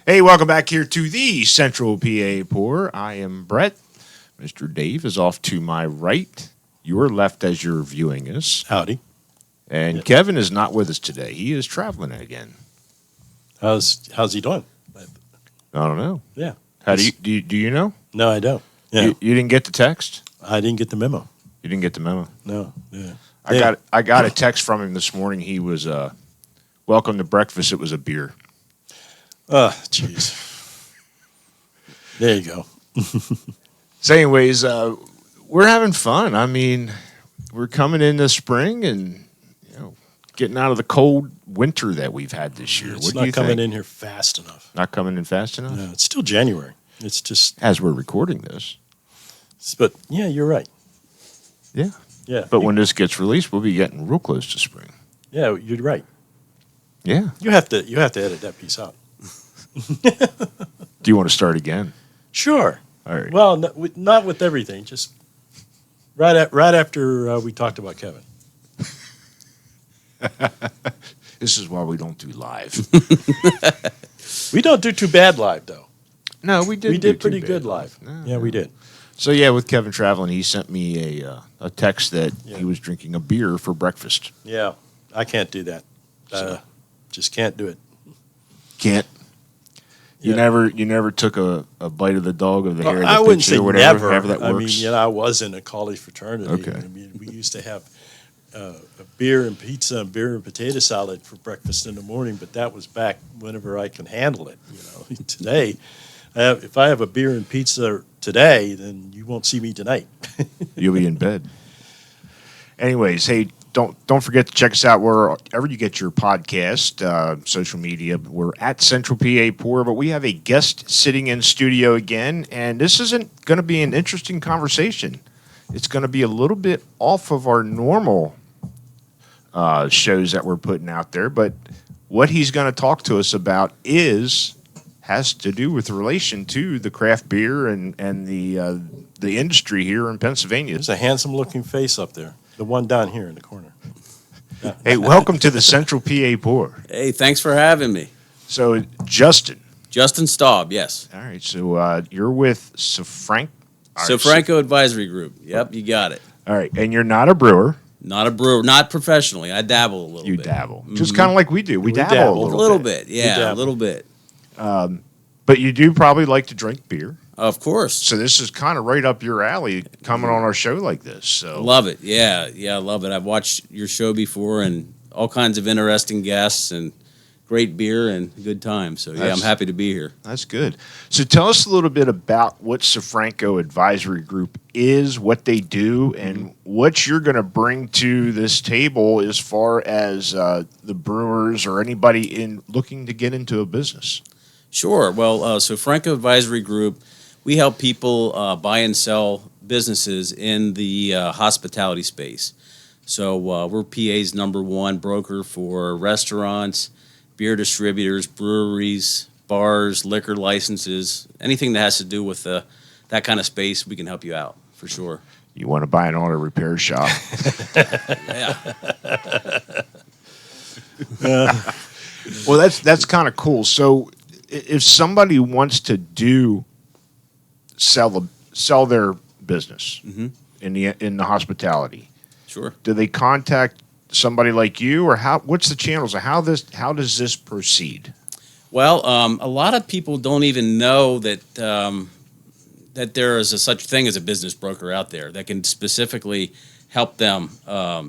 Hey, welcome back here to the Central PA Pour. I am Brett. Mr. Dave is off to my right, your left as you're viewing us. Howdy. And Kevin is not with us today. He is traveling again. How's he doing? I don't know. Yeah. How do you know? No, I don't. Yeah. You didn't get the text? I didn't get the memo. You didn't get the memo? No. Yeah. I got a text from him this morning. He was welcome to breakfast. It was a beer. Jeez. There you go. So anyways, we're having fun. I mean, we're coming into spring and getting out of the cold winter that we've had this year. It's what do not you coming think? in here fast enough. Not coming in fast enough? No, it's still January. It's just as we're recording this. But yeah, you're right. Yeah. Yeah. But when this gets released, we'll be getting real close to spring. Yeah, you're right. Yeah. You have to edit that piece out. Do you want to start again? Sure. All right. Well, not with everything. Just right after we talked about Kevin. This is why we don't do live. We don't do too bad live, though. No, we did. We did pretty good live. No. We did. So yeah, with Kevin traveling, he sent me a text that he was drinking a beer for breakfast. Yeah, I can't do that. Just can't do it. Can't. You Yeah. never took a bite of the dog of the hair of the I wouldn't pitcher say or whatever, never. however that works. I mean, I was in a college fraternity. Okay. I mean, we used to have a beer and pizza and beer and potato salad for breakfast in the morning, but that was back whenever I can handle it. Today, if I have a beer and pizza today, then you won't see me tonight. You'll be in bed. Anyways, hey, don't forget to check us out wherever you get your podcast, social media. We're at Central PA Pour, but we have a guest sitting in studio again, and this isn't going to be an interesting conversation. It's going to be a little bit off of our normal shows that we're putting out there, but what he's going to talk to us about has to do with relation to the craft beer and the industry here in Pennsylvania. There's a handsome-looking face up there. The one down here in the corner. Hey, welcome to the Central PA Pour. Hey, thanks for having me. So, Justin. Justin Staub, yes. All right, so you're with Sofranko. Sofranko Advisory Group. Yep, you got it. All right, and you're not a brewer. Not a brewer, not professionally. I dabble a little bit. You dabble. Just kind of like we do. We dabble a A little little bit. bit, yeah, a little bit. But you do probably like to drink beer. Of course. So this is kind of right up your alley coming on our show like this. So Love it. Yeah, I love it. I've watched your show before and all kinds of interesting guests and great beer and good time. So, I'm happy to be here. That's good. So tell us a little bit about what Sofranko Advisory Group is, what they do, and what you're going to bring to this table as far as the brewers or anybody looking to get into a business. Sure. Well, Sofranko Advisory Group, we help people buy and sell businesses in the hospitality space. So we're PA's #1 broker for restaurants, beer distributors, breweries, bars, liquor licenses, anything that has to do with that kind of space, we can help you out for sure. You want to buy an auto repair shop. Yeah. Well, that's kind of cool. So if somebody wants to sell their business in the hospitality, Sure. do they contact somebody like you, or what's the channels? How does this proceed? Well, a lot of people don't even know that that there is such thing as a business broker out there that can specifically help them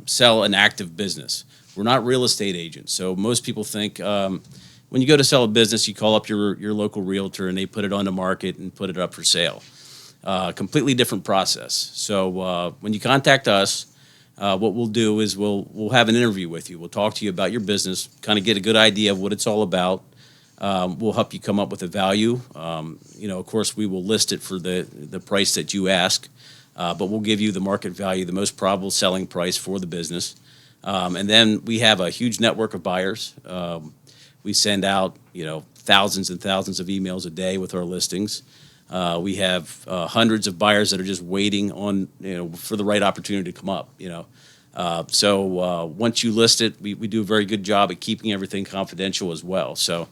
sell an active business. We're not real estate agents, so most people think when you go to sell a business, you call up your local realtor and they put it on the market and put it up for sale. Completely different process. So when you contact us, what we'll do is we'll have an interview with you. We'll talk to you about your business, kind of get a good idea of what it's all about. We'll help you come up with a value. Of course, we will list it for the price that you ask, but we'll give you the market value, the most probable selling price for the business. And then we have a huge network of buyers. We send out, thousands and thousands of emails a day with our listings. We have hundreds of buyers that are just waiting on, for the right opportunity to come up, So once you list it, we do a very good job at keeping everything confidential as well. So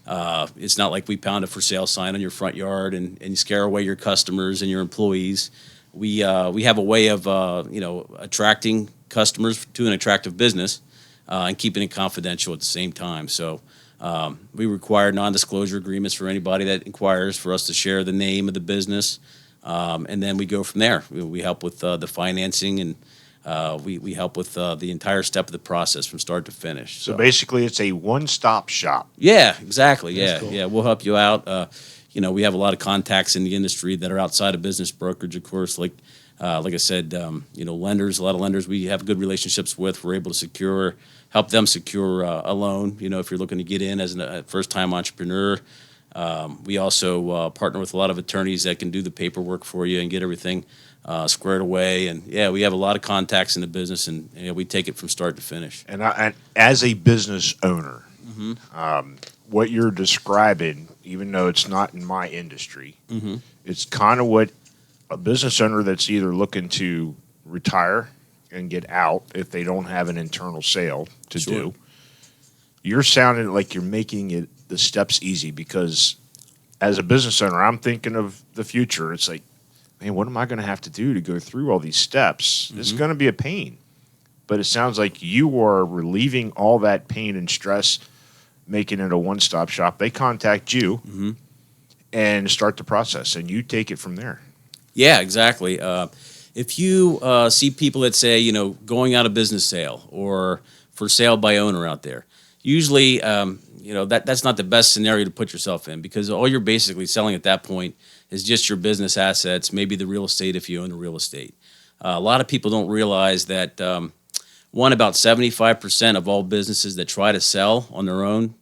It's not like we pound a for sale sign on your front yard and scare away your customers and your employees. We have a way of attracting customers to an attractive business and keeping it confidential at the same time. So we require non-disclosure agreements for anybody that inquires for us to share the name of the business, and then we go from there. We help with the financing, and we help with the entire step of the process from start to finish. So basically, it's a one-stop shop. Yeah, exactly. That's Yeah, cool. yeah. We'll help you out. We have a lot of contacts in the industry that are outside of business brokerage, of course. Like I said, lenders. A lot of lenders we have good relationships with. We're able to help them secure a loan. If you're looking to get in as a first-time entrepreneur. We also partner with a lot of attorneys that can do the paperwork for you and get everything squared away. And yeah, we have a lot of contacts in the business, and we take it from start to finish. And as a business owner, what you're describing, even though it's not in my industry, it's kind of what a business owner that's either looking to retire and get out if they don't have an internal sale to do. You're sounding like you're making it the steps easy, because as a business owner, I'm thinking of the future. It's like, man, what am I going to have to do to go through all these steps? This is going to be a pain. But it sounds like you are relieving all that pain and stress, making it a one-stop shop. They contact you and start the process, and you take it from there. Yeah, exactly. If you see people that say, going out of business sale or for sale by owner out there, usually, that's not the best scenario to put yourself in, because all you're basically selling at that point is just your business assets, maybe the real estate if you own the real estate. A lot of people don't realize that, about 75% of all businesses that try to sell on their own,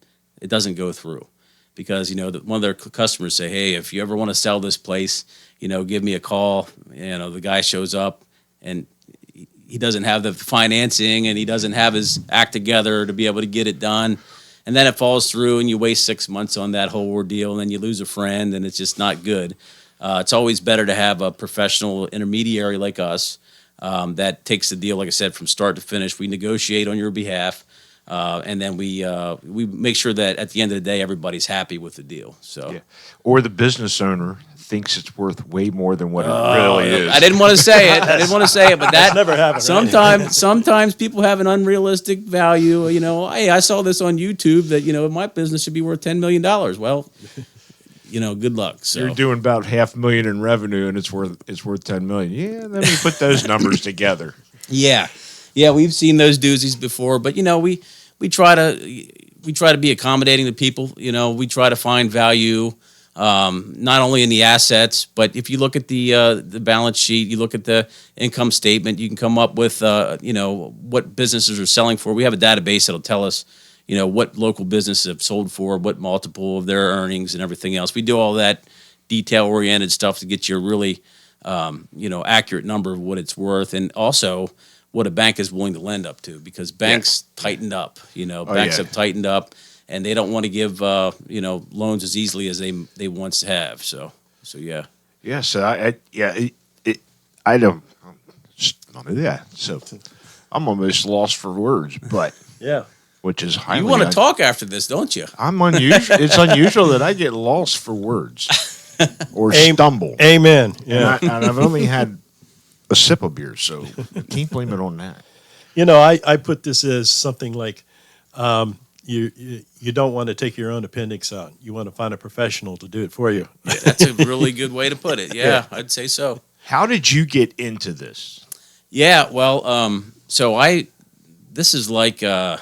it doesn't go through. Because, one of their customers say, hey, if you ever want to sell this place, give me a call. The guy shows up and he doesn't have the financing and he doesn't have his act together to be able to get it done. And then it falls through and you waste 6 months on that whole ordeal, and then you lose a friend, and it's just not good. It's always better to have a professional intermediary like us that takes the deal, like I said, from start to finish. We negotiate on your behalf, and then we make sure that at the end of the day, everybody's happy with the deal. So, Or the business owner thinks it's worth way more than what it really is. I didn't want to say it, but that never happened, right? Sometimes people have an unrealistic value. Hey, I saw this on YouTube that my business should be worth $10 million. Well, good luck. So You're doing about $500,000 in revenue, and it's worth $10 million. Yeah, let me put those numbers together. Yeah, we've seen those doozies before, but we try to be accommodating to people. We try to find value. Not only in the assets, but if you look at the balance sheet, you look at the income statement, you can come up with what businesses are selling for. We have a database that'll tell us what local businesses have sold for, what multiple of their earnings and everything else. We do all that detail-oriented stuff to get you a really accurate number of what it's worth, and also what a bank is willing to lend up to, because banks tightened up. Banks have tightened up. And they don't want to give loans as easily as they once have. So yeah. Yeah. So I don't. Yeah. So I'm almost lost for words, but Yeah. which is highly. You want to talk after this, don't you? I'm unusual. It's unusual that I get lost for words or stumble. Amen. Yeah. And I've only had a sip of beer, so can't blame it on that. I put this as something like, you don't want to take your own appendix out. You want to find a professional to do it for you. That's a really good way to put it. Yeah, I'd say so. How did you get into this? Yeah, well, this is like, I've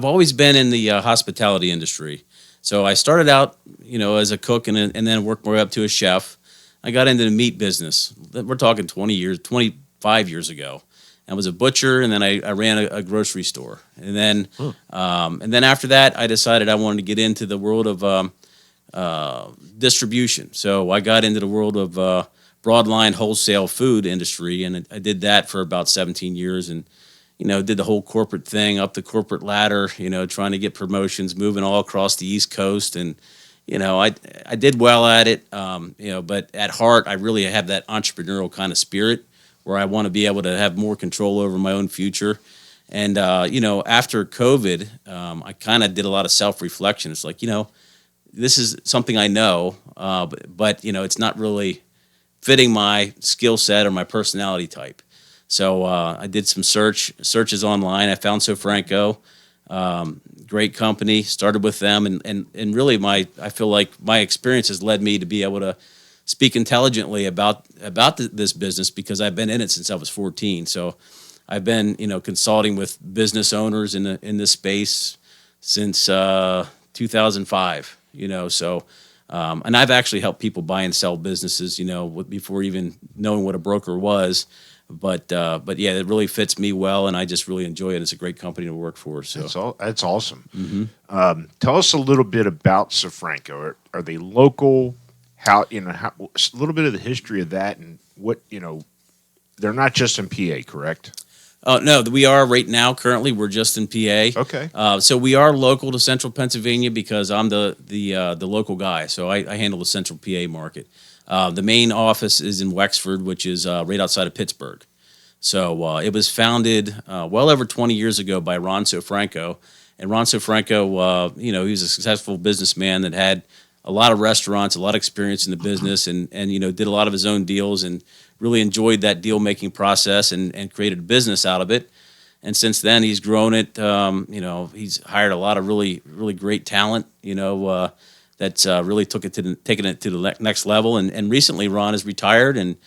always been in the hospitality industry. So I started out, as a cook and then worked my way up to a chef. I got into the meat business. We're talking 25 years ago. I was a butcher, and then I ran a grocery store. And then after that, I decided I wanted to get into the world of distribution. So I got into the world of broadline wholesale food industry, and I did that for about 17 years, and did the whole corporate thing, up the corporate ladder, trying to get promotions, moving all across the East Coast, and I did well at it, but at heart, I really have that entrepreneurial kind of spirit, where I want to be able to have more control over my own future. And after COVID, I kind of did a lot of self-reflection. It's like, this is something I know, but it's not really fitting my skill set or my personality type. So I did some searches online. I found Sofranko, great company. Started with them, and really I feel like my experience has led me to be able to speak intelligently about this business because I've been in it since I was 14. So I've been consulting with business owners in this space since 2005. And I've actually helped people buy and sell businesses, before even knowing what a broker was. But yeah, it really fits me well, and I just really enjoy it. It's a great company to work for. So That's awesome. Tell us a little bit about Sofranko. Are they local? How a little bit of the history of that, and what they're not just in PA, correct? Oh no, we are right now. Currently, we're just in PA. Okay. So we are local to Central Pennsylvania because I'm the local guy. So I handle the Central PA market. The main office is in Wexford, which is right outside of Pittsburgh. So it was founded well over 20 years ago by Ron Sofranko. And Ron Sofranko, he was a successful businessman that had a lot of restaurants, a lot of experience in the business, and did a lot of his own deals and really enjoyed that deal-making process and created a business out of it. And since then, he's grown it. He's hired a lot of really, really great talent, that's really taken it to the next level. And recently, Ron has retired, and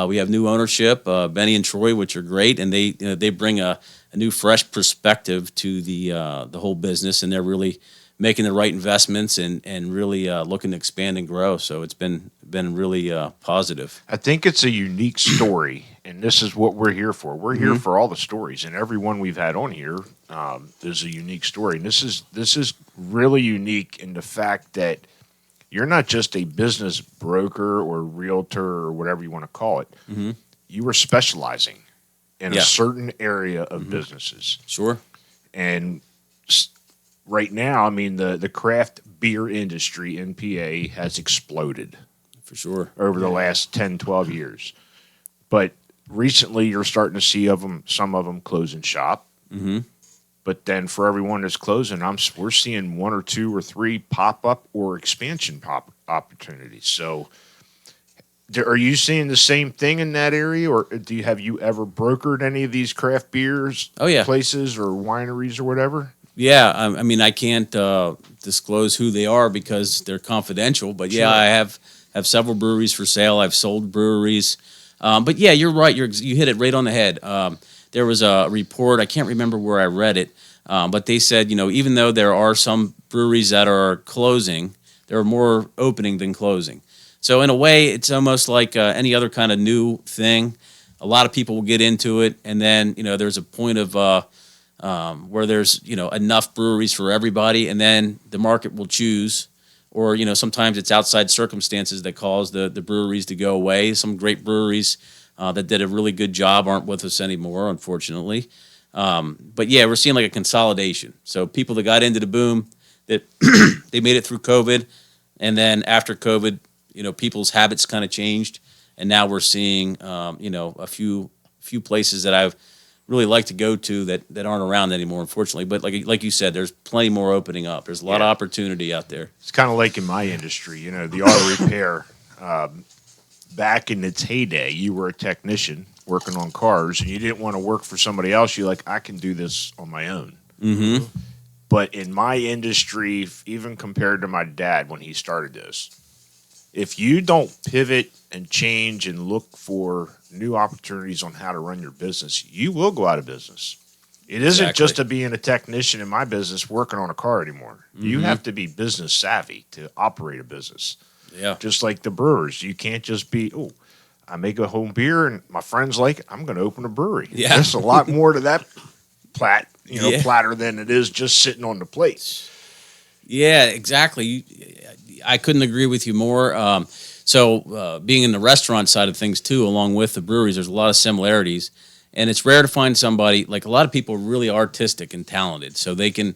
we have new ownership, Benny and Troy, which are great, and they bring a new, fresh perspective to the whole business, and they're really making the right investments and really looking to expand and grow. So it's been really positive. I think it's a unique story, and this is what we're here for. We're here for all the stories, and everyone we've had on here, there's a unique story. And this is really unique in the fact that you're not just a business broker or realtor or whatever you want to call it. You were specializing in a certain area of businesses. Sure. And right now, I mean, the craft beer industry in PA has exploded. For sure. Over the last 10, 12 years. But recently, you're starting to see some of them closing shop. But then for everyone that's closing, we're seeing one or two or three pop-up or expansion opportunities. So are you seeing the same thing in that area, or have you ever brokered any of these craft beers places or wineries or whatever? Yeah, I mean, I can't disclose who they are because they're confidential. But yeah, I have several breweries for sale. I've sold breweries. But yeah, you're right. You hit it right on the head. There was a report. I can't remember where I read it, but they said, even though there are some breweries that are closing, there are more opening than closing. So in a way, it's almost like any other kind of new thing. A lot of people will get into it, and then there's a point of where there's enough breweries for everybody, and then the market will choose. Or sometimes it's outside circumstances that cause the breweries to go away. Some great breweries that did a really good job aren't with us anymore, unfortunately. But yeah, we're seeing like a consolidation. So people that got into the boom, that they made it through COVID, and then after COVID, people's habits kind of changed, and now we're seeing a few places that I've really like to go to that aren't around anymore, unfortunately. But like you said, there's plenty more opening up. There's a lot of opportunity out there. It's kind of like in my industry, the auto repair. Back in its heyday, you were a technician working on cars, and you didn't want to work for somebody else. You're like, I can do this on my own. But in my industry, even compared to my dad when he started this, if you don't pivot and change and look for new opportunities on how to run your business, you will go out of business. It isn't just to being a technician in my business working on a car anymore. You have to be business savvy to operate a business. Yeah. Just like the brewers. You can't just be, I make a home beer and my friends like it, I'm going to open a brewery. Yeah. There's a lot more to that platter than it is just sitting on the plate. Yeah, exactly. I couldn't agree with you more. So being in the restaurant side of things too, along with the breweries, there's a lot of similarities. And it's rare to find somebody, like a lot of people are really artistic and talented. So they can,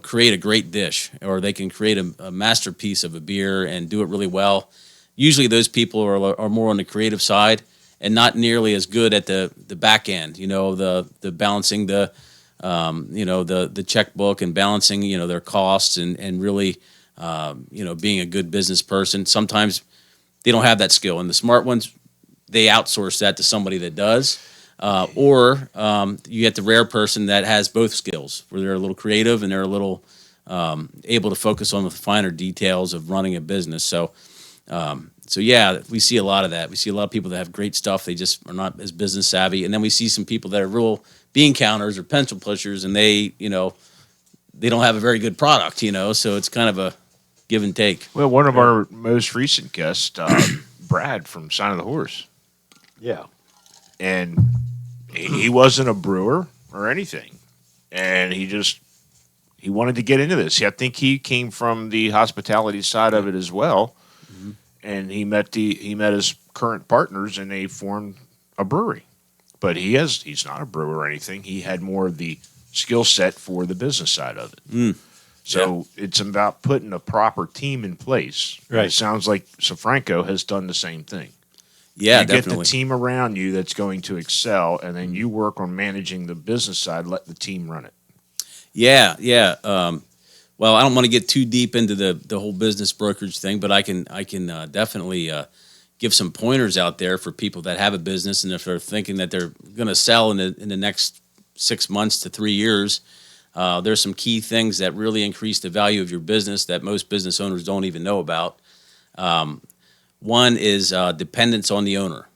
create a great dish, or they can create a masterpiece of a beer and do it really well. Usually those people are more on the creative side. and not nearly as good at the back end. The balancing the checkbook and balancing their costs and really being a good business person. Sometimes they don't have that skill, and the smart ones, they outsource that to somebody that does. Or you get the rare person that has both skills, where they're a little creative and they're a little able to focus on the finer details of running a business. So yeah, we see a lot of that. We see a lot of people that have great stuff. They just are not as business savvy. And then we see some people that are real bean counters or pencil pushers, and they don't have a very good product, so it's kind of a give and take. Well, one of our most recent guests, Brad from Sign of the Horse. Yeah. And he wasn't a brewer or anything. And he wanted to get into this. I think he came from the hospitality side of it as well. Mm-hmm. And he met his current partners, and they formed a brewery. But he's not a brewer or anything. He had more of the skill set for the business side of it. Mm. So it's about putting a proper team in place. Right. It sounds like Sofranko has done the same thing. Yeah, you definitely. Get the team around you that's going to excel, and then you work on managing the business side. Let the team run it. Yeah. Well, I don't want to get too deep into the whole business brokerage thing, but I can definitely give some pointers out there for people that have a business, and if they're thinking that they're going to sell in the next 6 months to 3 years. There's some key things that really increase the value of your business that most business owners don't even know about. One is dependence on the owner.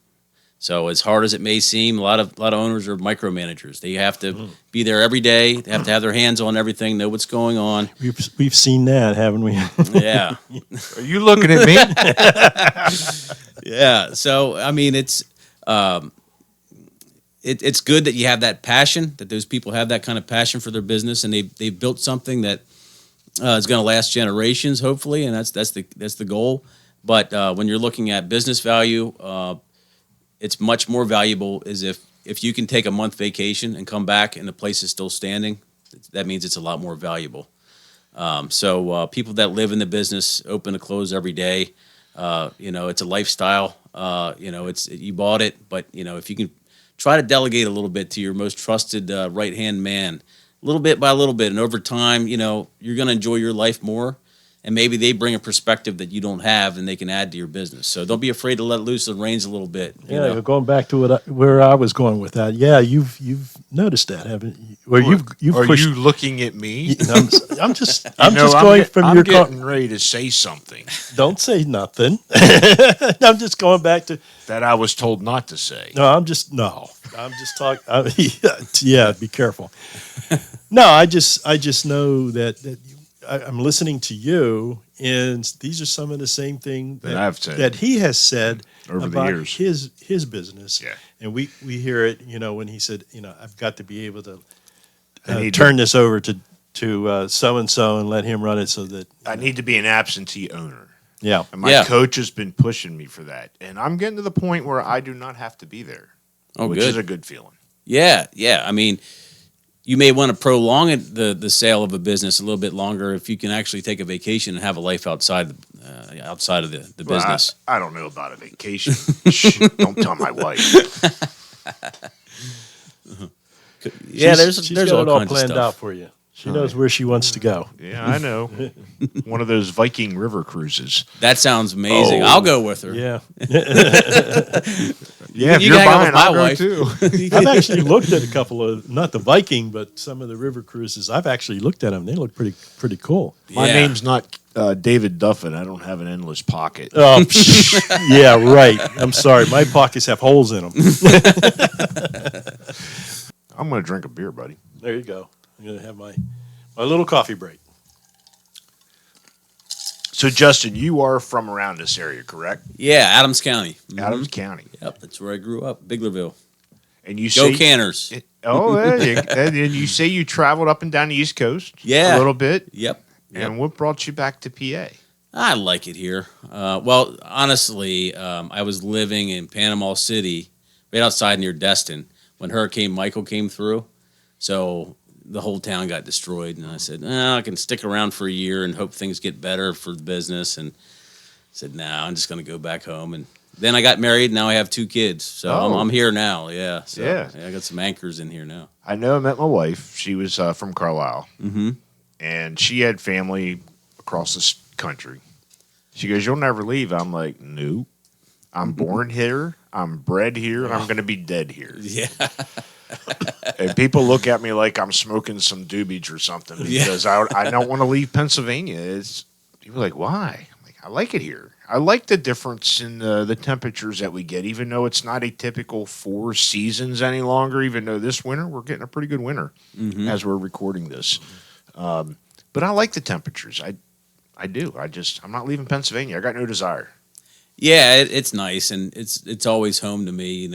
So as hard as it may seem, a lot of owners are micromanagers. They have to be there every day. They have to have their hands on everything, know what's going on. We've seen that, haven't we? Yeah. Are you looking at me? Yeah. So I mean, it's good that you have that passion, that those people have that kind of passion for their business, and they've built something that is going to last generations, hopefully, and that's the goal. But when you're looking at business value, it's much more valuable is if you can take a month vacation and come back and the place is still standing. That means it's a lot more valuable. So people that live in the business, open to close every day, it's a lifestyle. You bought it, but if you can try to delegate a little bit to your most trusted right-hand man, little bit by little bit, and over time, you're going to enjoy your life more. And maybe they bring a perspective that you don't have, and they can add to your business. So don't be afraid to let loose the reins a little bit. Going back to where I was going with that. Yeah, you've noticed that, haven't you? Where you've are pushed, you looking at me? I'm just going from I'm your. Getting ready to say something. Don't say nothing. I'm just going back to that I was told not to say. I'm just talking. Yeah, be careful. No, I just know that I'm listening to you, and these are some of the same things that I've said, that he has said over about the years. his business. Yeah. And we hear it, when he said, I've got to be able to turn this over to so and so and let him run it so that I need to be an absentee owner. Yeah. And my coach has been pushing me for that, and I'm getting to the point where I do not have to be there, which is a good feeling. Yeah. I mean, you may want to prolong the sale of a business a little bit longer if you can actually take a vacation and have a life outside of the business. I don't know about a vacation. Shh, don't tell my wife. Yeah, she's there's got all it all kinds planned of stuff out for you. She knows where she wants to go. Yeah, I know. One of those Viking river cruises. That sounds amazing. I'll go with her. Yeah. Yeah, if you you're can hang out buying, with my I'll go wife. too. I've actually looked at a couple of, not the Viking, but some of the river cruises. I've actually looked at them. They look pretty cool. My name's not David Duffin. I don't have an endless pocket. Oh, yeah, right. I'm sorry. My pockets have holes in them. I'm going to drink a beer, buddy. There you go. I'm going to have my little coffee break. So, Justin, you are from around this area, correct? Yeah, Adams County. Mm-hmm. Adams County. Yep, that's where I grew up, Biglerville. And you Go say Canners. And you say you traveled up and down the East Coast, a little bit. Yep. And what brought you back to PA? I like it here. Well, honestly, I was living in Panama City, right outside near Destin, when Hurricane Michael came through. So the whole town got destroyed, and I said, I can stick around for a year and hope things get better for the business. And I said, I'm just going to go back home and Then I got married. Now I have 2 kids. So I'm here now. Yeah. So, Yeah. I got some anchors in here now. I know I met my wife. She was from Carlisle. Mm-hmm. And she had family across this country. She goes, "You'll never leave." I'm like, "Nope. I'm born here. I'm bred here. And I'm going to be dead here." Yeah. And people look at me like I'm smoking some doobage or something because I don't want to leave Pennsylvania. People are like, "Why?" I'm like, "I like it here. I like the difference in the temperatures that we get, even though it's not a typical 4 seasons any longer. Even though this winter we're getting a pretty good winter as we're recording this, but I like the temperatures. I do. I'm not leaving Pennsylvania. I got no desire. Yeah, it's nice, and it's always home to me.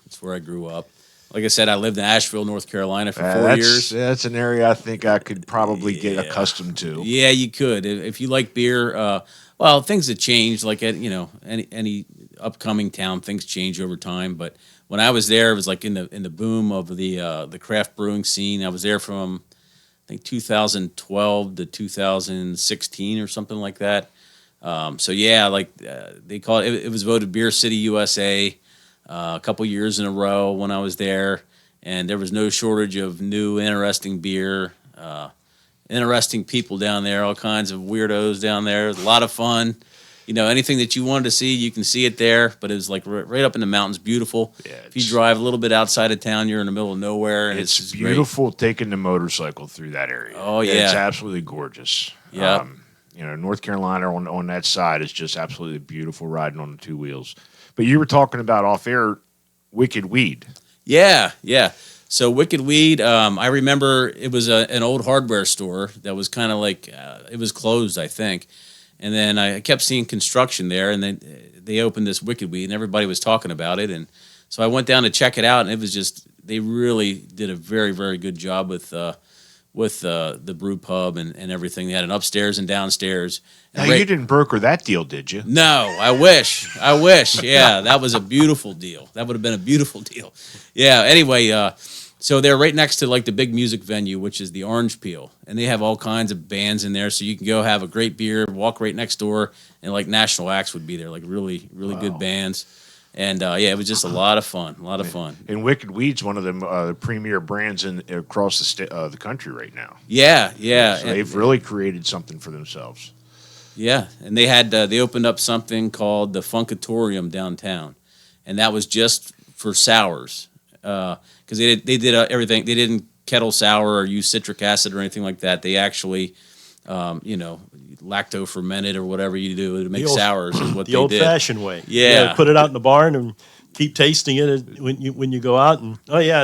It's where I grew up. Like I said, I lived in Asheville, North Carolina for 4 years. That's an area I think I could probably get accustomed to. Yeah, you could if you like beer. Well, things have changed. Like any upcoming town, things change over time. But when I was there, it was like in the boom of the craft brewing scene. I was there from I think 2012 to 2016 or something like that. So yeah, they call it. It was voted Beer City USA a couple years in a row when I was there, and there was no shortage of new, interesting beer, interesting people down there, all kinds of weirdos down there. It was a lot of fun. Anything that you wanted to see, you can see it there. But it was like right up in the mountains, beautiful. Yeah, if you drive a little bit outside of town, you're in the middle of nowhere, and it's beautiful taking the motorcycle through that area. Oh yeah, it's absolutely gorgeous. Yeah. North Carolina on that side is just absolutely beautiful riding on the 2 wheels. But you were talking about off air, Wicked Weed. Yeah. So Wicked Weed, I remember it was an old hardware store that was kind of like it was closed, I think. And then I kept seeing construction there, and then they opened this Wicked Weed, and everybody was talking about it. And so I went down to check it out, and it was just they really did a very, very good job with the brew pub and everything. They had an upstairs and downstairs. And now, you didn't broker that deal, did you? No, I wish. Yeah, that was a beautiful deal. That would have been a beautiful deal. Yeah, anyway, so they're right next to like the big music venue, which is the Orange Peel. And they have all kinds of bands in there, so you can go have a great beer, walk right next door, and like national acts would be there, like really, really good bands. And it was just a lot of fun. And Wicked Weed's one of the premier brands across the country right now. Yeah. So they've really created something for themselves. Yeah, and they opened up something called the Funkatorium downtown, and that was just for sours because they did everything. They didn't kettle sour or use citric acid or anything like that. They actually, lacto fermented or whatever you do to make sours is what they did. The old-fashioned way. Yeah. Put it out in the barn and keep tasting it when you go out. And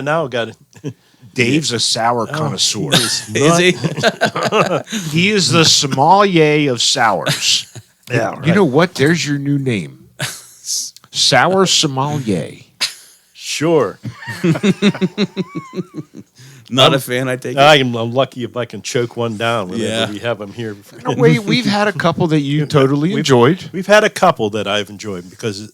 now I got it. Dave's a sour connoisseur. Is he? He is the sommelier of sours. Yeah, right. You know what? There's your new name. Sour sommelier. Sure. Not a fan, I take it. I'm lucky if I can choke one down whenever we have them here. No, we've had a couple that you totally enjoyed. We've had a couple that I've enjoyed because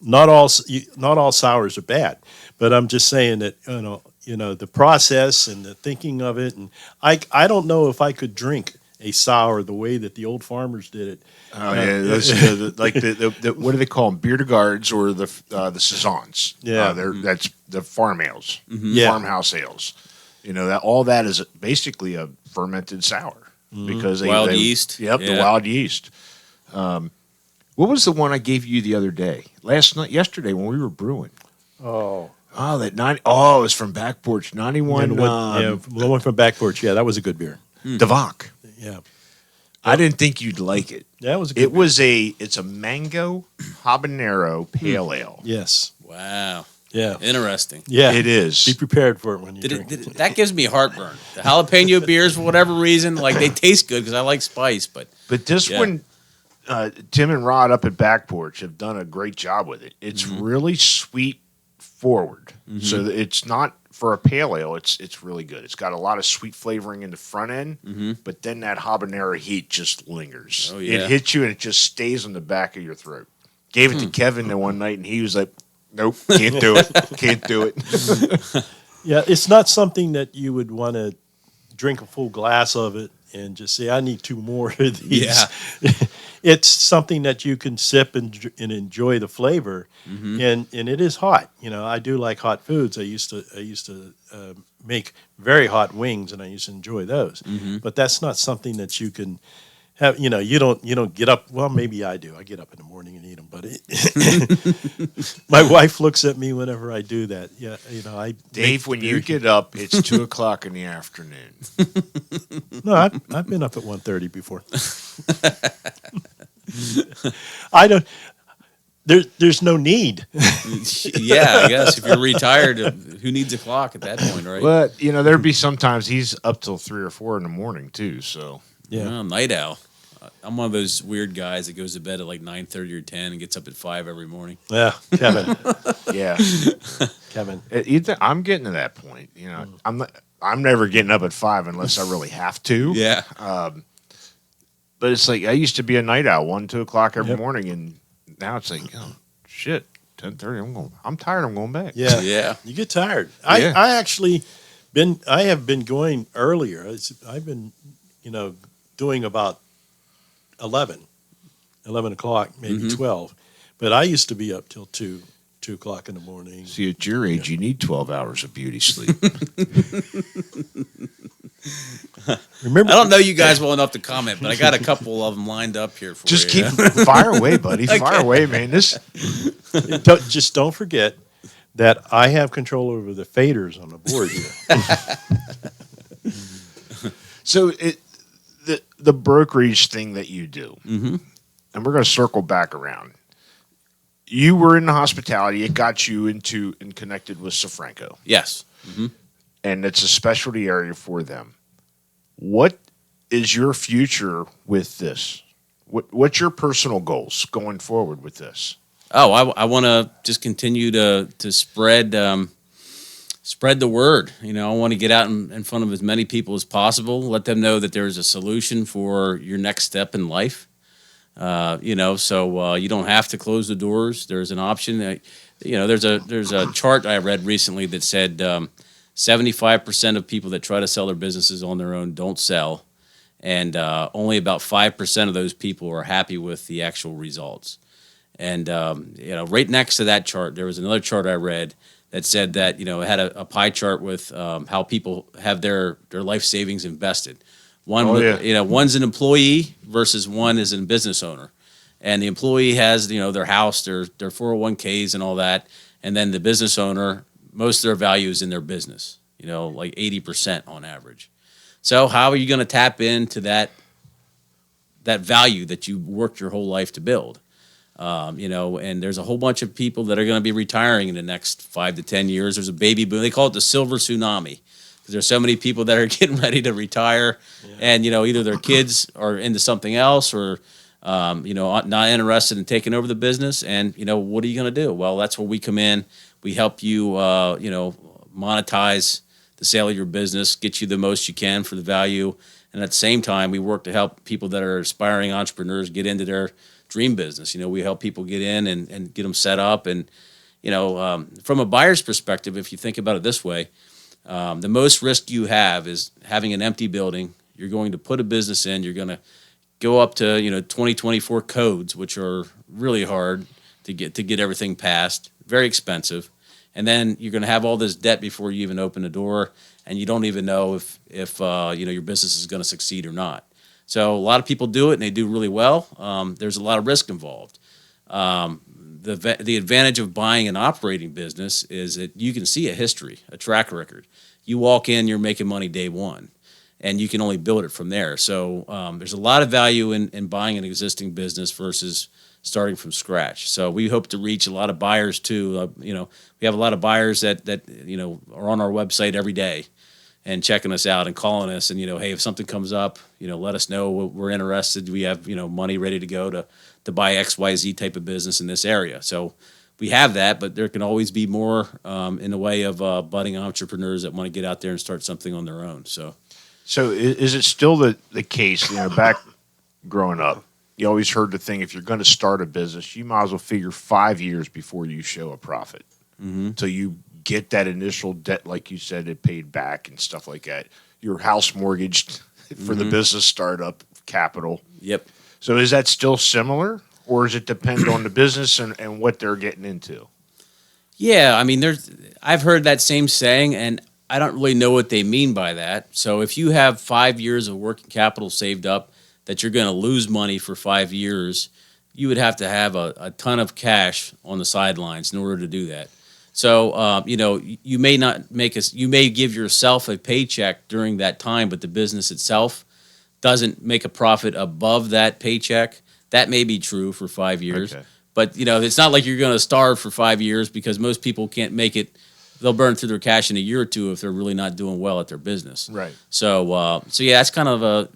not all sours are bad, but I'm just saying that the process and the thinking of it, and I don't know if I could drink a sour the way that the old farmers did it. Oh yeah, like the what do they call them? Beer de Gardes or the saisons. Yeah, that's the farm ales, Yeah. farmhouse ales. That all that is basically a fermented sour because Wild yeast. Yep, the wild yeast. What was the one I gave you the other day? Yesterday when we were brewing. That 90. Oh, it was from Back Porch 91. The one from Back Porch. Yeah, that was a good beer. Devok. Yeah, I didn't think you'd like it. that was a good beer. It's a mango habanero pale ale. Yes. Wow. Yeah. Interesting. Yeah. It is. Be prepared for it when you drink. That gives me heartburn. The jalapeno beers, for whatever reason, they taste good because I like spice, but this one, Tim and Rod up at Back Porch have done a great job with it. It's really sweet forward. So it's not for a pale ale. It's really good. It's got a lot of sweet flavoring in the front end, but then that habanero heat just lingers. Oh, yeah. It hits you and it just stays on the back of your throat. Gave it to Kevin the one night and he was like, "Nope, can't do it. Can't do it." Yeah, it's not something that you would want to drink a full glass of it and just say, "I need 2 more of these." Yeah. it's something that you can sip and enjoy the flavor, and it is hot. I do like hot foods. I used to make very hot wings, and I used to enjoy those. But that's not something that you can have. You don't get up. Well, maybe I do. I get up in the morning and eat them, but my wife looks at me whenever I do that. Yeah, Dave, when you get up, it's 2:00 in the afternoon. No, I've been up at 1:30 before. I don't. There's no need. Yeah, I guess if you're retired, who needs a clock at that point, right? But there'd be sometimes he's up till 3 or 4 in the morning too. So Well, night owl. I'm one of those weird guys that goes to bed at like 9:30 or 10 and gets up at 5 every morning. Yeah, Kevin. yeah, Kevin. I'm getting to that point. I'm never getting up at 5 unless I really have to. Yeah. But it's like I used to be a night owl, 1, 2 o'clock every morning, and now it's like, oh shit, 10:30. I'm tired. I'm going back. Yeah, Yeah. You get tired. Yeah. I actually I have been going earlier. I've been doing about 11 o'clock, maybe 12. But I used to be up till 2 o'clock in the morning. See, at your age, you need 12 hours of beauty sleep. Remember, I don't know you guys well enough to comment, but I got a couple of them lined up here for Just you. keep fire away, buddy. Fire away, man. just don't forget that I have control over the faders on the board here. So the brokerage thing that you do, and we're going to circle back around. You were in the hospitality. It got you into and connected with Sofranko. Yes. And it's a specialty area for them. What is your future with this? What's your personal goals going forward with this? Oh, I want to just continue to spread the word. I want to get out in front of as many people as possible. Let them know that there's a solution for your next step in life. So you don't have to close the doors. There's an option. There's a chart I read recently that said 75% of people that try to sell their businesses on their own don't sell, and only about 5% of those people are happy with the actual results. And right next to that chart, there was another chart I read that said that it had a pie chart with how people have their life savings invested. One's an employee versus one is a business owner, and the employee has their house, their 401ks and all that, and then the business owner, most of their value is in their business, like 80% on average. So how are you going to tap into that value that you worked your whole life to build? And there's a whole bunch of people that are going to be retiring in the next 5 to 10 years. There's a baby boom. They call it the silver tsunami because there's so many people that are getting ready to retire, and either their kids are into something else or not interested in taking over the business. And what are you going to do? Well, that's where we come in. We help you, monetize the sale of your business, get you the most you can for the value, and at the same time, we work to help people that are aspiring entrepreneurs get into their dream business. We help people get in and get them set up. And, from a buyer's perspective, if you think about it this way, the most risk you have is having an empty building. You're going to put a business in. You're going to go up to, 2024 codes, which are really hard to get everything passed, very expensive. And then you're going to have all this debt before you even open the door, and you don't even know if your business is going to succeed or not. So a lot of people do it, and they do really well. There's a lot of risk involved. The advantage of buying an operating business is that you can see a history, a track record. You walk in, you're making money day one, and you can only build it from there. So there's a lot of value in buying an existing business versus starting from scratch. So we hope to reach a lot of buyers too. We have a lot of buyers that are on our website every day and checking us out and calling us and, hey, if something comes up, let us know. We're interested. We have, money ready to go to buy XYZ type of business in this area. So we have that, but there can always be more in the way of budding entrepreneurs that want to get out there and start something on their own. So is it still the case, back growing up, you always heard the thing, if you're going to start a business, you might as well figure 5 years before you show a profit. So you get that initial debt, like you said, it paid back and stuff like that. Your house mortgaged for the business startup capital. Yep. So is that still similar, or does it depend on the business and what they're getting into? Yeah, I mean, I've heard that same saying, and I don't really know what they mean by that. So if you have 5 years of working capital saved up that you're going to lose money for 5 years, you would have to have a ton of cash on the sidelines in order to do that. So, you may not you may give yourself a paycheck during that time, but the business itself doesn't make a profit above that paycheck. That may be true for 5 years. Okay. But, it's not like you're going to starve for 5 years, because most people can't make it. They'll burn through their cash in a year or two if they're really not doing well at their business. Right. So yeah, that's kind of a,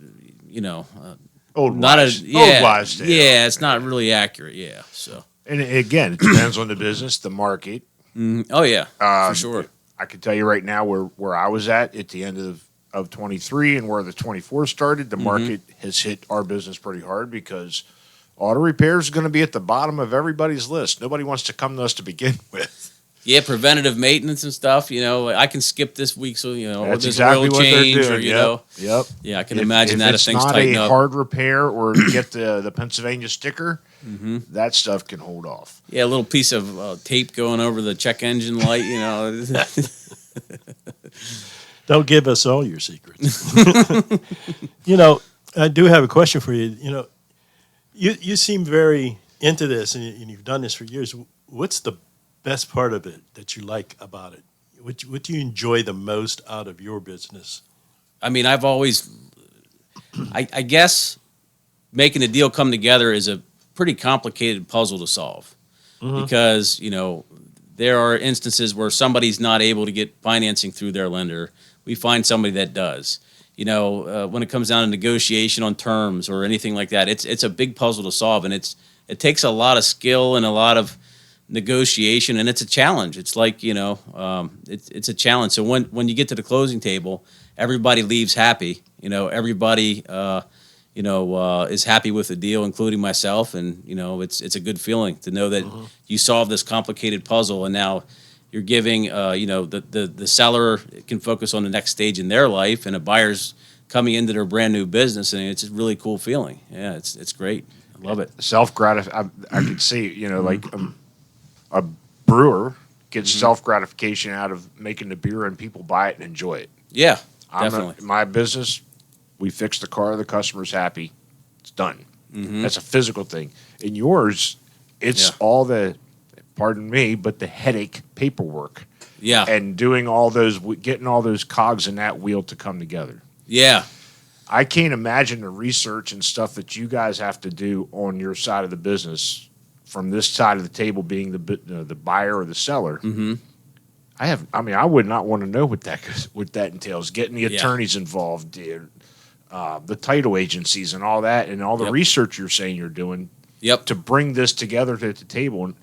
Old not wives. a, yeah, Old wives' tale. yeah, it's not really accurate. Yeah. So. And again, it depends on the business, the market. Oh yeah, for sure. I can tell you right now where I was at the end of 23 and where the 24 started, the market has hit our business pretty hard because auto repair is going to be at the bottom of everybody's list. Nobody wants to come to us to begin with. Yeah, preventative maintenance and stuff. I can skip this week, so That's there's exactly an oil what change, they're doing. or Yep. Yeah, I can imagine that if things it's not tighten a up. hard repair or you get the Pennsylvania sticker, that stuff can hold off. Yeah, a little piece of tape going over the check engine light. Don't give us all your secrets. I do have a question for you. You seem very into this, and you've done this for years. What's the best part of it that you like about it? What do you enjoy the most out of your business? I mean, I've always, I guess, making a deal come together is a pretty complicated puzzle to solve, because there are instances where somebody's not able to get financing through their lender. We find somebody that does. When it comes down to negotiation on terms or anything like that, it's a big puzzle to solve, and it takes a lot of skill and a lot of negotiation, and it's a challenge. It's like it's a challenge. So when you get to the closing table, everybody leaves happy. Everybody is happy with the deal, including myself, and it's a good feeling to know that you solved this complicated puzzle, and now you're giving the seller can focus on the next stage in their life, and a buyer's coming into their brand new business, and it's a really cool feeling. Yeah, it's great. I love it. Self-gratifying. I could see, like a brewer gets self-gratification out of making the beer and people buy it and enjoy it. Yeah, definitely. My business, we fix the car, the customer's happy, it's done. That's a physical thing. In yours, it's all the, pardon me, but the headache paperwork. Yeah. And getting all those cogs in that wheel to come together. Yeah. I can't imagine the research and stuff that you guys have to do on your side of the business, from this side of the table being the buyer or the seller. I would not want to know what that entails. Getting the attorneys involved, the title agencies and all that, and all the research you're saying you're doing to bring this together at the table. And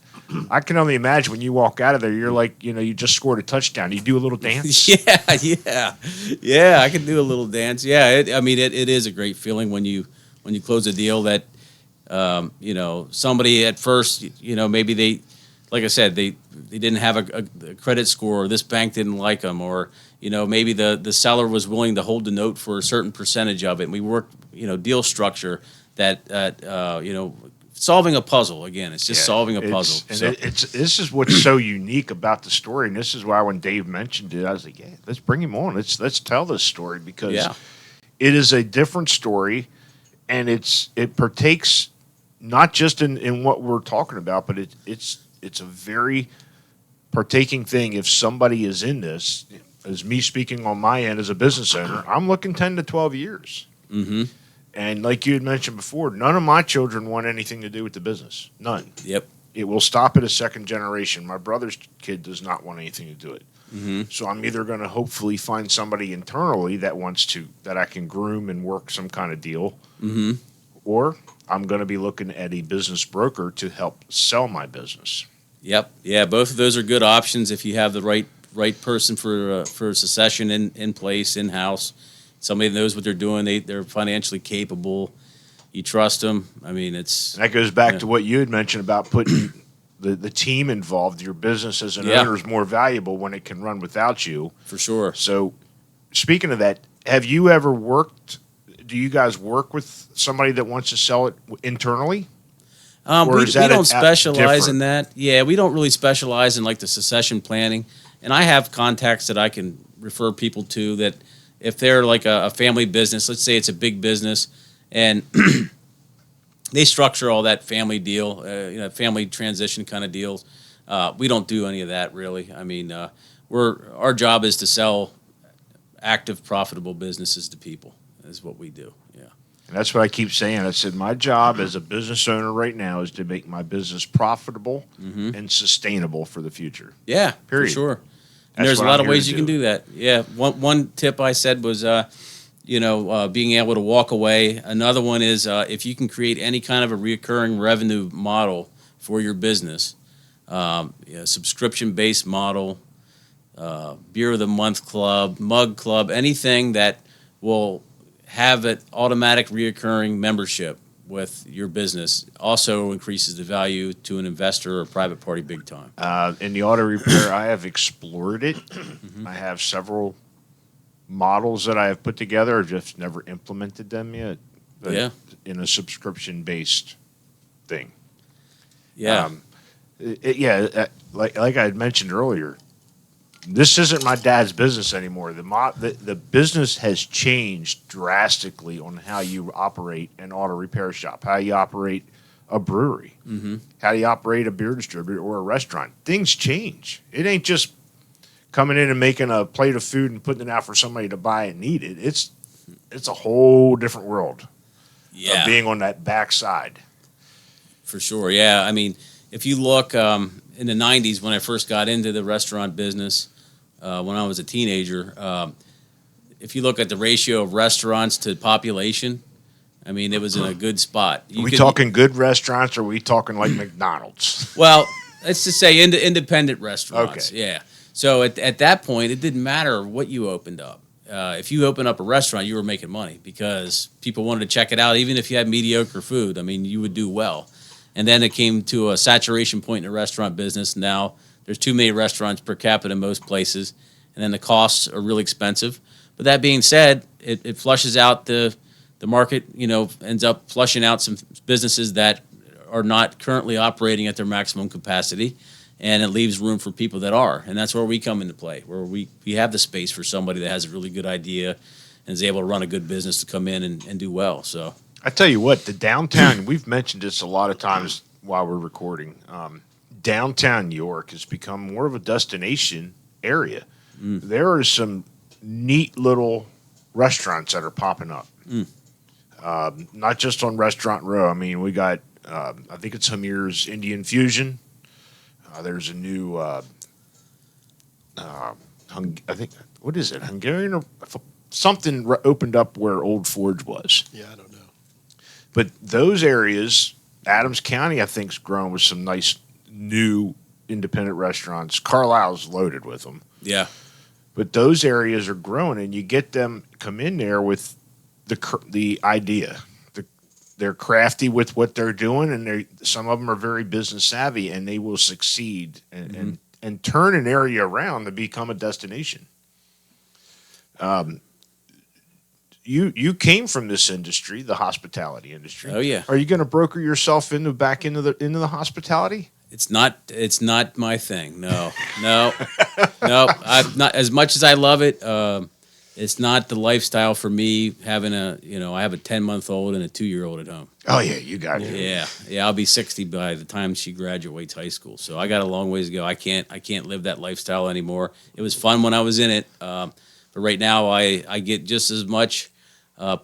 I can only imagine when you walk out of there, you're like, you just scored a touchdown. You do a little dance. Yeah. I can do a little dance. Yeah, it is a great feeling when you close a deal that, somebody at first, maybe they, like I said, they didn't have a credit score, or this bank didn't like them, or maybe the seller was willing to hold the note for a certain percentage of it. And we worked, deal structure that solving a puzzle. Again, it's just solving a puzzle. This is what's so unique about the story, and this is why when Dave mentioned it, I was like, yeah, let's bring him on. Let's tell this story, because it is a different story, and it partakes not just in what we're talking about, but it's a very partaking thing. If somebody is in this, as me speaking on my end as a business owner, I'm looking 10 to 12 years. And like you had mentioned before, none of my children want anything to do with the business. None. Yep. It will stop at a second generation. My brother's kid does not want anything to do it. So I'm either going to hopefully find somebody internally that I can groom and work some kind of deal, or I'm going to be looking at a business broker to help sell my business. Yep. Yeah, both of those are good options if you have the right person for succession in place, in-house. Somebody that knows what they're doing. They're financially capable. You trust them. I mean, and that goes back to what you had mentioned about putting the team involved. Your business as an owner is more valuable when it can run without you. For sure. So, speaking of that, have you ever worked do you guys work with somebody that wants to sell it internally? We don't specialize in different? that. Yeah, we don't really specialize in like the succession planning. And I have contacts that I can refer people to that if they're like a family business, let's say it's a big business, and they structure all that family deal, family transition kind of deals. We don't do any of that really. I mean, our job is to sell active, profitable businesses to people. Is what we do. Yeah. And that's what I keep saying. I said, my job as a business owner right now is to make my business profitable and sustainable for the future. Yeah, Period. for sure. That's And there's a what lot I'm of here ways to you can do. do that. Yeah. One tip I said was, being able to walk away. Another one is if you can create any kind of a recurring revenue model for your business, subscription-based model, beer of the month club, mug club, anything that will have an automatic reoccurring membership with your business also increases the value to an investor or private party big time. In the auto repair, I have explored it. I have several models that I have put together. I've just never implemented them yet. But Yeah. in a subscription-based thing. Yeah. Like I had mentioned earlier, this isn't my dad's business anymore. The business has changed drastically on how you operate an auto repair shop, how you operate a brewery, how you operate a beer distributor or a restaurant. Things change. It ain't just coming in and making a plate of food and putting it out for somebody to buy and eat it. It's a whole different world of being on that backside. For sure, yeah. I mean, if you look in the 90s when I first got into the restaurant business, when I was a teenager, if you look at the ratio of restaurants to population, I mean, it was in a good spot. Are we talking good restaurants or are we talking like McDonald's? Well, let's just say independent restaurants, Okay. yeah. So at that point, it didn't matter what you opened up. If you opened up a restaurant, you were making money because people wanted to check it out. Even if you had mediocre food, I mean, you would do well. And then it came to a saturation point in the restaurant business. Now there's too many restaurants per capita in most places, and then the costs are really expensive. But that being said, it flushes out the market. Ends up flushing out some businesses that are not currently operating at their maximum capacity, and it leaves room for people that are. And that's where we come into play, where we have the space for somebody that has a really good idea and is able to run a good business to come in and do well. So I tell you what, the downtown, we've mentioned this a lot of times while we're recording. Downtown New York has become more of a destination area. There are some neat little restaurants that are popping up. Not just on Restaurant Row. I mean, we got, I think it's Hamir's Indian Fusion. There's a new, I think, what is it? Hungarian or something opened up where Old Forge was. Yeah, I don't know. But those areas, Adams County, I think, is growing with some nice new independent restaurants. Carlisle's loaded with them. yeah, But those areas are growing, and you get them come in there with the idea. They're crafty with what they're doing, and some of them are very business savvy, and they will succeed and turn an area around to become a destination. You came from this industry, the hospitality industry. Oh, yeah. Are you going to broker yourself back into the hospitality? It's not my thing. No. I've not, as much as I love it. It's not the lifestyle for me. Having I have a 10-month-old and a 2-year-old at home. Oh yeah, you got it. Yeah. I'll be 60 by the time she graduates high school. So I got a long ways to go. I can't live that lifestyle anymore. It was fun when I was in it, but right now I get just as much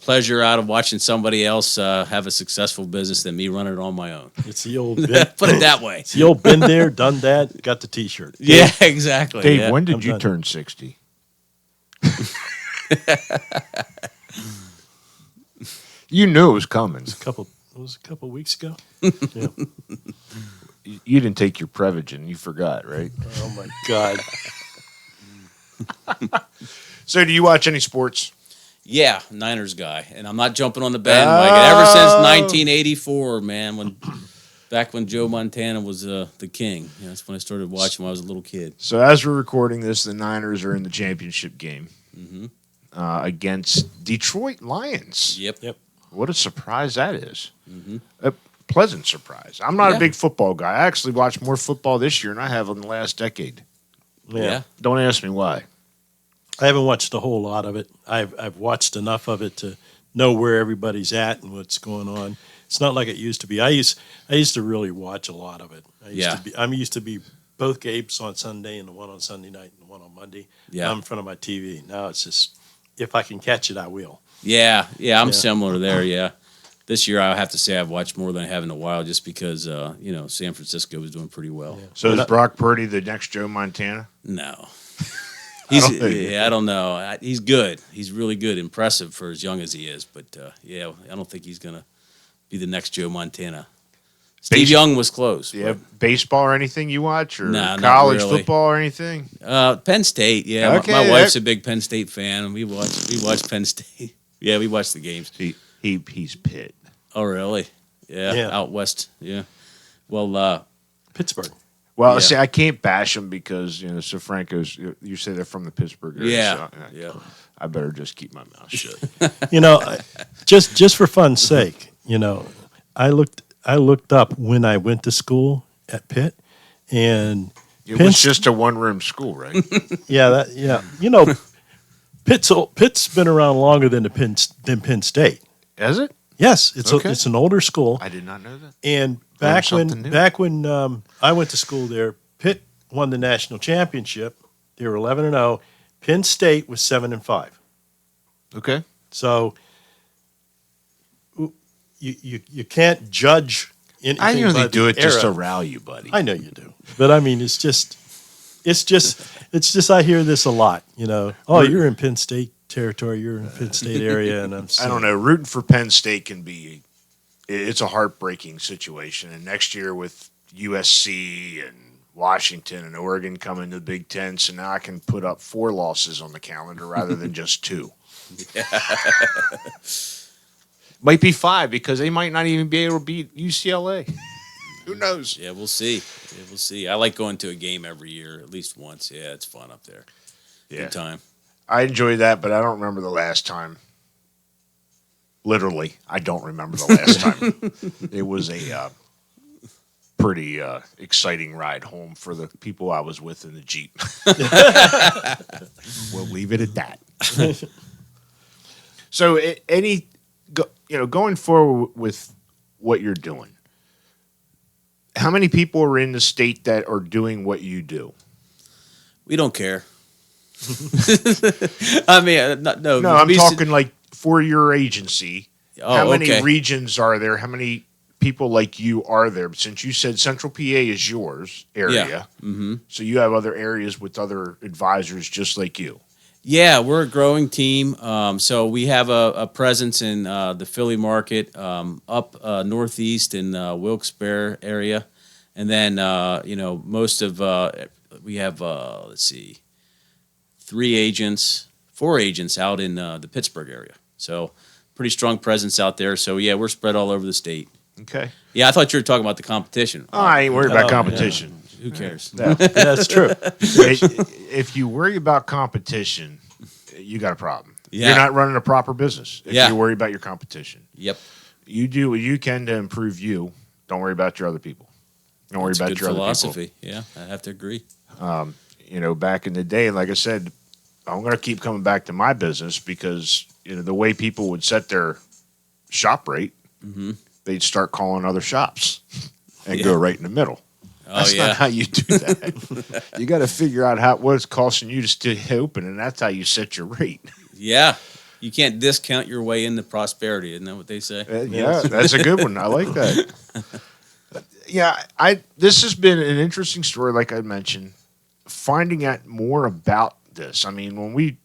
pleasure out of watching somebody else have a successful business than me running it on my own. It's the old Put it that way. It's the old been there, done that, got the T-shirt. Yeah, exactly. Dave, yeah. when did I'm you done. turn 60? You knew it was coming. It was a couple weeks ago. Yeah. You didn't take your Prevagen. You forgot, right? Oh my God. So, do you watch any sports? Yeah, Niners guy, and I'm not jumping on the bandwagon. Ever since 1984, man, back when Joe Montana was the king. That's when I started watching when I was a little kid. So, as we're recording this, the Niners are in the championship game. against Detroit Lions. Yep. What a surprise that is. A pleasant surprise. I'm not a big football guy. I actually watched more football this year than I have in the last decade. Yeah. Don't ask me why. I haven't watched a whole lot of it. I've watched enough of it to know where everybody's at and what's going on. It's not like it used to be. I used to really watch a lot of it. I'm used to be both games on Sunday and the one on Sunday night and the one on Monday. Yeah. I'm in front of my TV. Now it's just, if I can catch it, I will. Yeah. I'm similar there. Yeah. This year, I have to say I've watched more than I have in a while, just because San Francisco was doing pretty well. Yeah. So is Brock Purdy the next Joe Montana? No. I don't know. He's good. He's really good, impressive for as young as he is. But I don't think he's gonna be the next Joe Montana. Steve Young was close. Yeah, baseball or anything you watch, or Nah, not college really. football or anything? Penn State. Yeah, Okay, my wife's a big Penn State fan. We watch Penn State. Yeah, we watch the games. He's Pitt. Oh, really? Yeah, out west. Yeah. Well, Pittsburgh. Well, Yeah. see, I can't bash them because Sofranko's. You say they're from the Pittsburgh area. yeah. I better just keep my mouth shut. Just for fun's sake, I looked up when I went to school at Pitt, and It was just a one-room school, right? Pitt's been around longer than Penn State. Is it? Yes, it's Okay. it's an older school. I did not know that. And Learned something new. back when I went to school there, Pitt won the national championship. They were 11-0. Penn State was 7-5. Okay. So you can't judge anything. I usually by do the it just to era. rile you, buddy. I know you do, but I mean, it's just. I hear this a lot. Oh, you're in Penn State territory. You're in Penn State area, and I'm. I don't know. Rooting for Penn State can be. It's a heartbreaking situation, and next year with USC and Washington and Oregon coming to the Big Ten, so now I can put up 4 losses on the calendar rather than just 2. Might be 5 because they might not even be able to beat UCLA. Who knows? Yeah, we'll see. I like going to a game every year, at least once. Yeah, it's fun up there. Yeah. Good time. I enjoy that, but I don't remember the last time. Literally, I don't remember the last time. It was a pretty exciting ride home for the people I was with in the Jeep. We'll leave it at that. So, going forward with what you're doing, how many people are in the state that are doing what you do? We don't care. I mean, no. No, I'm talking like for your agency. Oh, how many okay. regions are there? How many people like you are there? Since you said Central PA is yours area, Yeah. Mm-hmm. So you have other areas with other advisors just like you. Yeah, we're a growing team. So we have a presence in the Philly market, up northeast in Wilkes-Barre area, and then most of we have 4 agents out in the Pittsburgh area. So pretty strong presence out there. So yeah, we're spread all over the state. Okay. Yeah, I thought you were talking about the competition. I ain't worried about competition. Who cares? That's true. If you worry about competition, you got a problem. Yeah. You're not running a proper business if Yeah. you worry about your competition. Yep. You do what you can to improve you. Don't worry about your other people. Don't worry That's about good your philosophy. Yeah, I have to agree. other people. Back in the day, like I said, I'm going to keep coming back to my business because the way people would set their shop rate, they'd start calling other shops and go right in the middle. That's not how you do that. You got to figure out what it's costing you to stay open, and that's how you set your rate. Yeah. You can't discount your way into prosperity. Isn't that what they say? Yeah, that's a good one. I like that. Yeah, this has been an interesting story, like I mentioned, finding out more about this. I mean, when we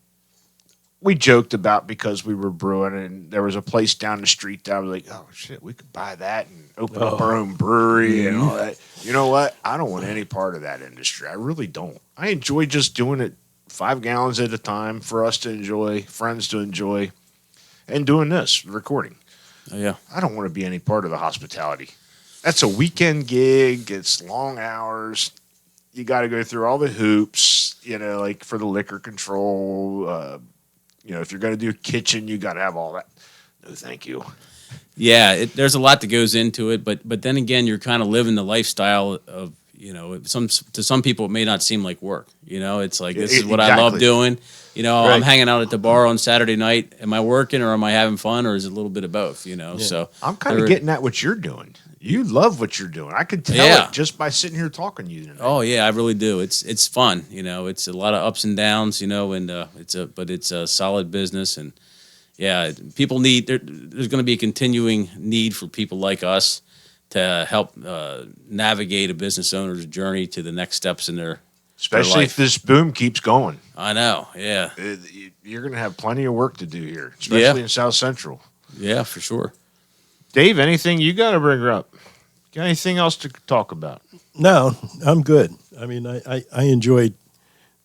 joked about because we were brewing and there was a place down the street that I was like, oh, shit, we could buy that and open up our own brewery and all that. You know what? I don't want any part of that industry. I really don't. I enjoy just doing it 5 gallons at a time for us to enjoy, friends to enjoy, and doing this, recording. Oh, yeah. I don't want to be any part of the hospitality. That's a weekend gig. It's long hours. You got to go through all the hoops, like for the liquor control, if you're going to do a kitchen, you got to have all that. No, thank you. Yeah, there's a lot that goes into it, but then again, you're kind of living the lifestyle of to some people it may not seem like work. It's like this is what I love doing. Right. I'm hanging out at the bar on Saturday night. Am I working or am I having fun or is it a little bit of both? So I'm kind of getting at what you're doing. You love what you're doing. I could tell it just by sitting here talking to you tonight. Oh yeah, I really do. It's fun. It's a lot of ups and downs. And it's a solid business and. Yeah, people need. There's going to be a continuing need for people like us to help navigate a business owner's journey to the next steps in their Especially life. if this boom keeps going. I know. Yeah. You're going to have plenty of work to do here, especially in South Central. Yeah, for sure. Dave, anything you got to bring up? Got anything else to talk about? No, I'm good. I mean, I enjoyed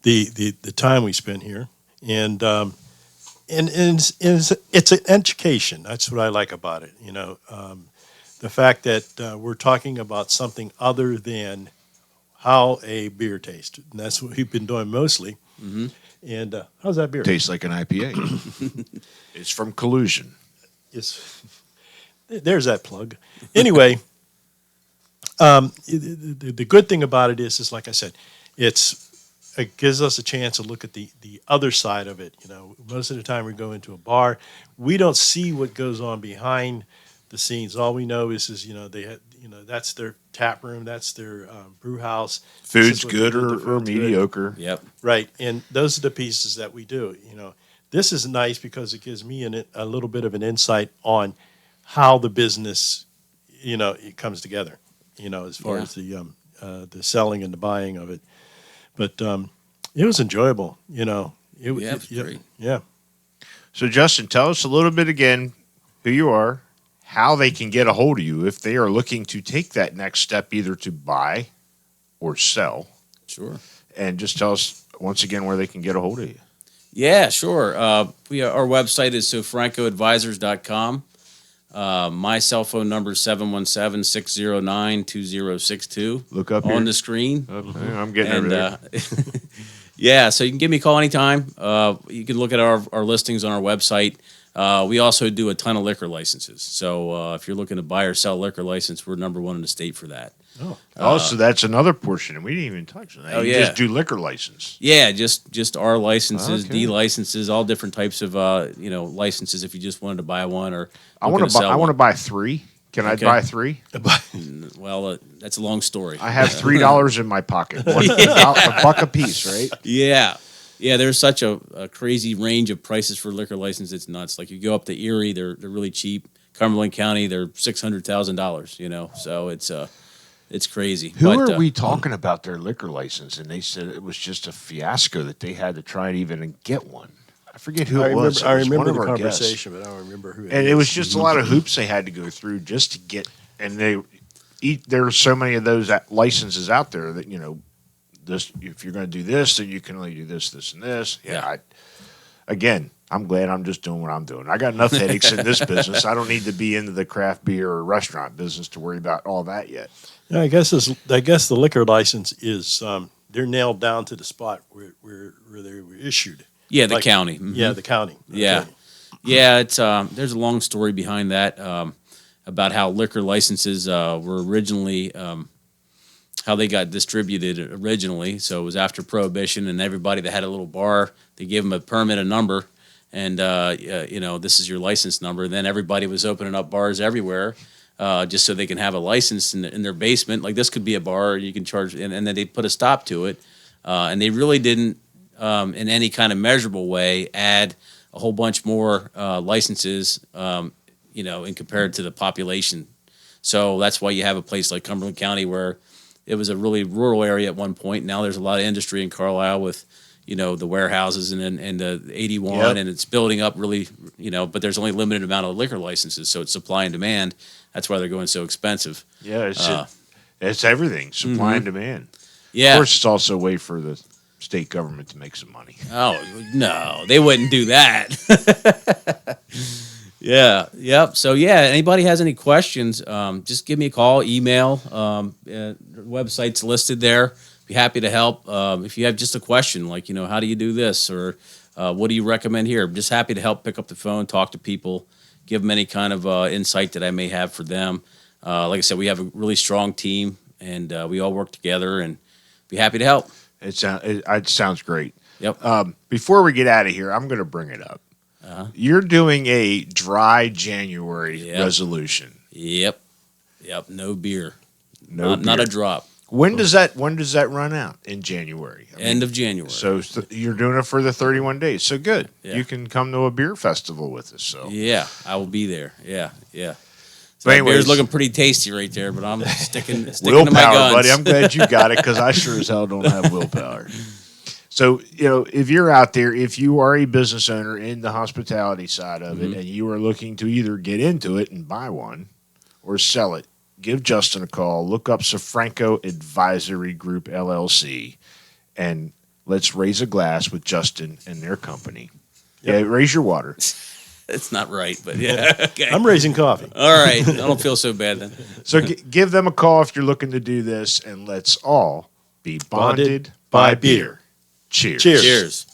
the time we spent here, and it's an education. That's what I like about it. The fact that we're talking about something other than how a beer tastes. And that's what we've been doing mostly. Mm-hmm. And how's that beer? Tastes like an IPA. It's from Collusion. There's that plug. Anyway, the good thing about it is like I said, it gives us a chance to look at the other side of it. Most of the time we go into a bar, we don't see what goes on behind the scenes. All we know is they had, that's their tap room, that's their brew house. Food's good or mediocre. Good. Yep. Right, and those are the pieces that we do. This is nice because it gives me a little bit of an insight on how the business, it comes together. As far as the selling and the buying of it. But it was enjoyable, It was great. Yeah. So, Justin, tell us a little bit again who you are, how they can get a hold of you if they are looking to take that next step, either to buy or sell. Sure. And just tell us once again where they can get a hold of you. Yeah, sure. Our website is sofrankoadvisors.com. My cell phone number is 717-609-2062. Look up on here. the screen. Okay, I'm getting over there. Yeah, so you can give me a call anytime. You can look at our listings on our website. We also do a ton of liquor licenses. So if you're looking to buy or sell a liquor license, we're number one in the state for that. So that's another portion, and we didn't even touch on that. Oh, You yeah. just do liquor license. Yeah, just R licenses, Okay. D licenses, all different types of licenses. If you just wanted to buy one or I want to buy 3. Can I Okay. buy 3? Well, that's a long story. I have $3 in my pocket. A buck a piece, right? Yeah. Yeah, there's such a crazy range of prices for liquor license. It's nuts. Like you go up to Erie, they're really cheap. Cumberland County, they're $600,000. So it's crazy. Who are we talking about their liquor license? And they said it was just a fiasco that they had to try and even get one. I forget who it was. I It was one remember of the our guests. conversation, but I don't remember who. And it was just a lot of hoops they had to go through just to get. And there are so many of those licenses out there that this. If you're going to do this, then you can only do this, this, and this. Yeah. I'm glad I'm just doing what I'm doing. I got enough headaches in this business. I don't need to be into the craft beer or restaurant business to worry about all that yet. Yeah, I guess the liquor license is they're nailed down to the spot where they were issued. Yeah, the county. Mhm. Yeah, the county. Yeah. Okay. Yeah, it's there's a long story behind that about how liquor licenses were originally how they got distributed originally. So it was after Prohibition, and everybody that had a little bar, they gave them a permit, a number, and this is your license number. Then everybody was opening up bars everywhere. Just so they can have a license in their basement. Like this could be a bar, you can charge, and then they put a stop to it. And they really didn't, in any kind of measurable way, add a whole bunch more licenses, in compared to the population. So that's why you have a place like Cumberland County where it was a really rural area at one point. Now there's a lot of industry in Carlisle with, the warehouses and the 81, Yep. and it's building up really, but there's only a limited amount of liquor licenses, so it's supply and demand. That's why they're going so expensive. Yeah, it's everything, supply and demand. Yeah. Of course, it's also a way for the state government to make some money. Oh, no, they wouldn't do that. Yeah. Yep. So, anybody has any questions, just give me a call, email. Website's listed there. Be happy to help. If you have just a question, like, how do you do this? Or What do you recommend here? I'm just happy to help pick up the phone, talk to people, give them any kind of insight that I may have for them. Like I said, we have a really strong team, and we all work together, and be happy to help. It sounds great. Yep. Before we get out of here, I'm going to bring it up. You're doing a dry January resolution. Yep. No beer. Not Not a drop. When does that run out? In January? End of January. So you're doing it for the 31 days. So good. Yeah. You can come to a beer festival with us. So Yeah, I will be there. Yeah. But So that anyways, beer's looking pretty tasty right there, but I'm sticking to my willpower, guns. buddy. I'm glad you got it because I sure as hell don't have willpower. So, if you're out there, if you are a business owner in the hospitality side of it, and you are looking to either get into it and buy one or sell it, give Justin a call. Look up Sofranko Advisory Group, LLC, and let's raise a glass with Justin and their company. Yep. Yeah, raise your water. It's not right, but yeah. Okay. I'm raising coffee. All right. I don't feel so bad then. So give them a call if you're looking to do this, and let's all be bonded by beer. Cheers. Cheers. Cheers.